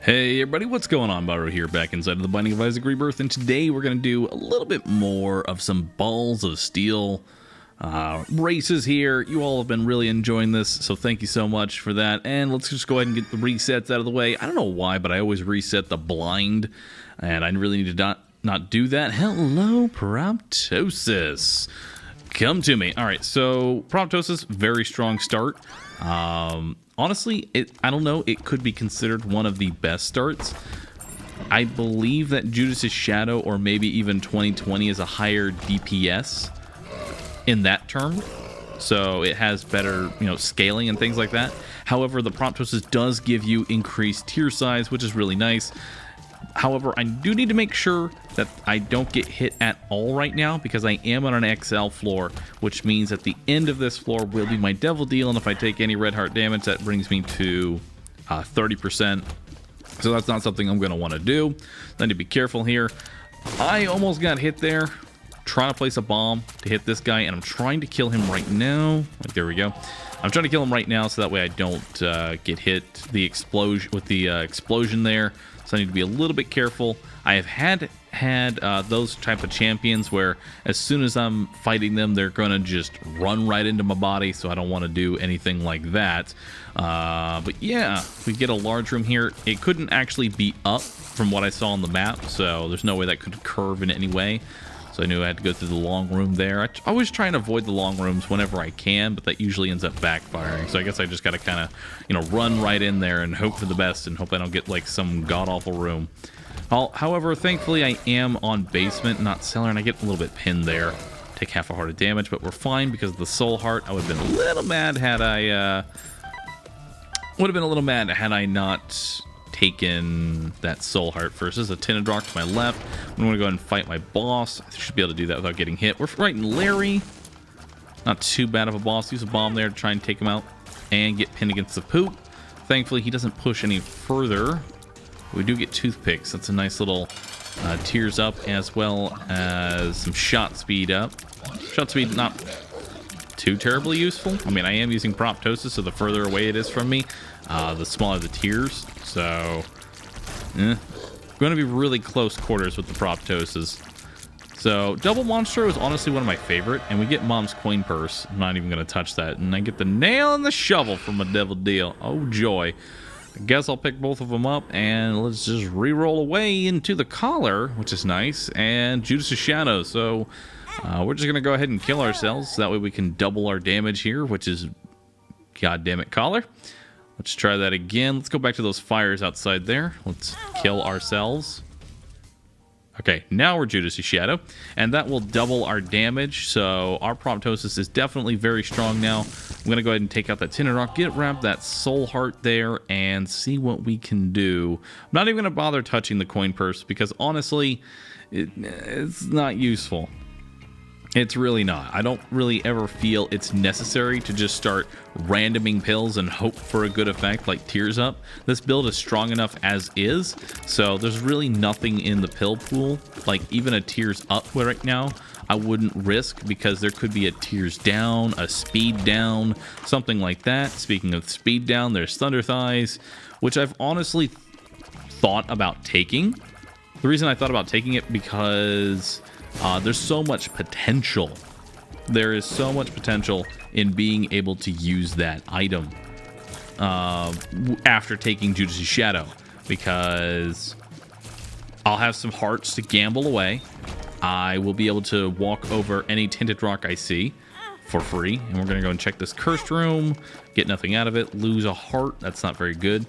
Hey everybody, what's going on? Bahroo here, back inside of the Binding of Isaac Rebirth, and today we're going to do a little bit more of some Balls of Steel races here. You all have been really enjoying this, so thank you so much for that. And let's just go ahead and get the resets out of the way. I don't know why, but I always reset the blind, and I really need to not do that. Hello, Proptosis. Come to me. All right, so Proptosis, very strong start. Honestly, I don't know, it could be considered one of the best starts. I believe that Judas's Shadow or maybe even 2020 is a higher DPS in that term. So it has better, scaling and things like that. However, the Proptosis does give you increased tier size, which is really nice. However, I do need to make sure that I don't get hit at all right now because I am on an XL floor, which means at the end of this floor will be my Devil Deal, and if I take any red heart damage, that brings me to 30%. So that's not something I'm going to want to do. I need to be careful here. I almost got hit there, trying to place a bomb to hit this guy, and I'm trying to kill him right now. There we go. I'm trying to kill him right now so that way I don't get hit the explosion with the explosion there. So I need to be a little bit careful. I have had those type of champions where as soon as I'm fighting them, they're going to just run right into my body, so I don't want to do anything like that. But yeah, we get a large room here. It couldn't actually be up from what I saw on the map, so there's no way that could curve in any way. So I knew I had to go through the long room there. I always try and avoid the long rooms whenever I can, but that usually ends up backfiring. So I guess I just got to kind of, run right in there and hope for the best and hope I don't get like some god-awful room. However, thankfully I am on basement, not cellar, and I get a little bit pinned there. Take half a heart of damage, but we're fine because of the soul heart. I would have been a little mad had I not taken that soul heart first. There's a tinted rock to my left. I'm going to go ahead and fight my boss. I should be able to do that without getting hit. We're fighting Larry. Not too bad of a boss. Use a bomb there to try and take him out and get pinned against the poop. Thankfully, he doesn't push any further. We do get toothpicks. That's a nice little tears up, as well as some shot speed up. Shot speed not too terribly useful. I mean, I am using Proptosis, so the further away it is from me, the smaller the tears. So, going to be really close quarters with the Proptoses. So, Double Monstro is honestly one of my favorite, and we get Mom's Coin Purse. I'm not even going to touch that. And I get the nail and the shovel from a Devil Deal. Oh, joy. I guess I'll pick both of them up, and let's just re-roll away into the collar, which is nice, and Judas's Shadow. So, we're just going to go ahead and kill ourselves. So that way we can double our damage here, which is, goddammit, collar. Let's try that again. Let's go back to those fires outside there. Let's kill ourselves. Okay, now we're Judas's Shadow, and that will double our damage. So our Proptosis is definitely very strong now. I'm going to go ahead and take out that tinted rock, grab that soul heart there, and see what we can do. I'm not even going to bother touching the coin purse because honestly, it's not useful. It's really not. I don't really ever feel it's necessary to just start randoming pills and hope for a good effect like Tears Up. This build is strong enough as is, so there's really nothing in the pill pool. Like even a Tears Up right now, I wouldn't risk because there could be a Tears Down, a Speed Down, something like that. Speaking of Speed Down, there's Thunder Thighs, which I've honestly thought about taking. The reason I thought about taking it because there's so much potential. There is so much potential in being able to use that item after taking Judas's Shadow, because I'll have some hearts to gamble away. I will be able to walk over any tinted rock I see for free, and we're going to go and check this cursed room, get nothing out of it, lose a heart. That's not very good.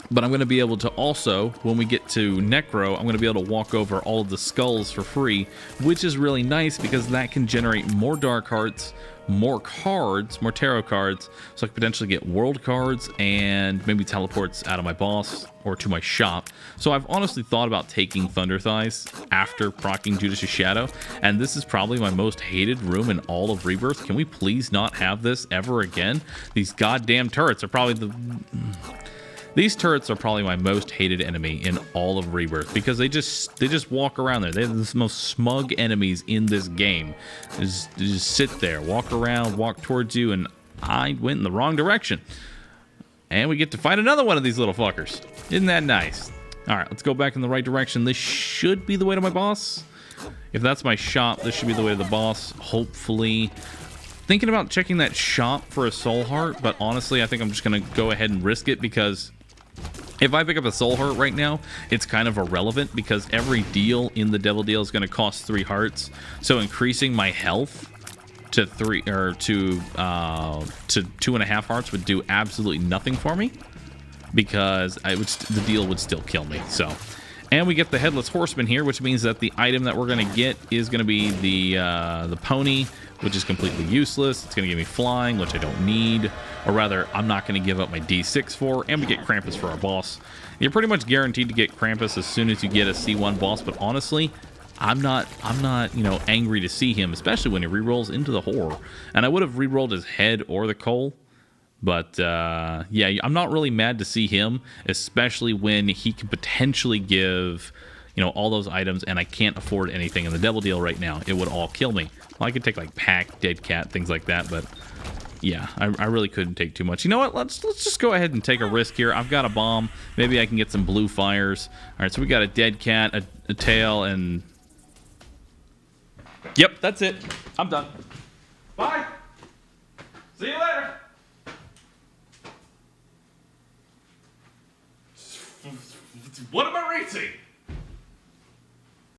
But I'm going to be able to also, when we get to Necro, I'm going to be able to walk over all of the skulls for free, which is really nice because that can generate more Dark Hearts, more cards, more Tarot cards, so I can potentially get World cards and maybe teleports out of my boss or to my shop. So I've honestly thought about taking Thunder Thighs after proccing Judas's Shadow, and this is probably my most hated room in all of Rebirth. Can we please not have this ever again? These goddamn turrets are probably These turrets are probably my most hated enemy in all of Rebirth because they just walk around there. They're the most smug enemies in this game. They just sit there, walk around, walk towards you, and I went in the wrong direction. And we get to fight another one of these little fuckers. Isn't that nice? All right, let's go back in the right direction. This should be the way to my boss. If that's my shop, this should be the way to the boss, hopefully. Thinking about checking that shop for a soul heart, but honestly, I think I'm just going to go ahead and risk it because if I pick up a soul heart right now, it's kind of irrelevant because every deal in the devil deal is going to cost 3 hearts. So increasing my health to 2.5 hearts would do absolutely nothing for me because the deal would still kill me. So, and we get the headless horseman here, which means that the item that we're going to get is going to be the pony, which is completely useless. It's going to give me flying, which I don't need, or rather, I'm not going to give up my D6 for. And we get Krampus for our boss. You're pretty much guaranteed to get Krampus as soon as you get a C1 boss, but honestly, I'm not, angry to see him, especially when he rerolls into the horror. And I would have rerolled his head or the coal, but yeah, I'm not really mad to see him, especially when he can potentially give, all those items, and I can't afford anything in the devil deal right now. It would all kill me. Well, I could take like pack, dead cat, things like that, but yeah, I really couldn't take too much. You know what? Let's just go ahead and take a risk here. I've got a bomb. Maybe I can get some blue fires. All right, so we got a dead cat, a tail, and yep, that's it. I'm done. Bye. See you later. What am I racing?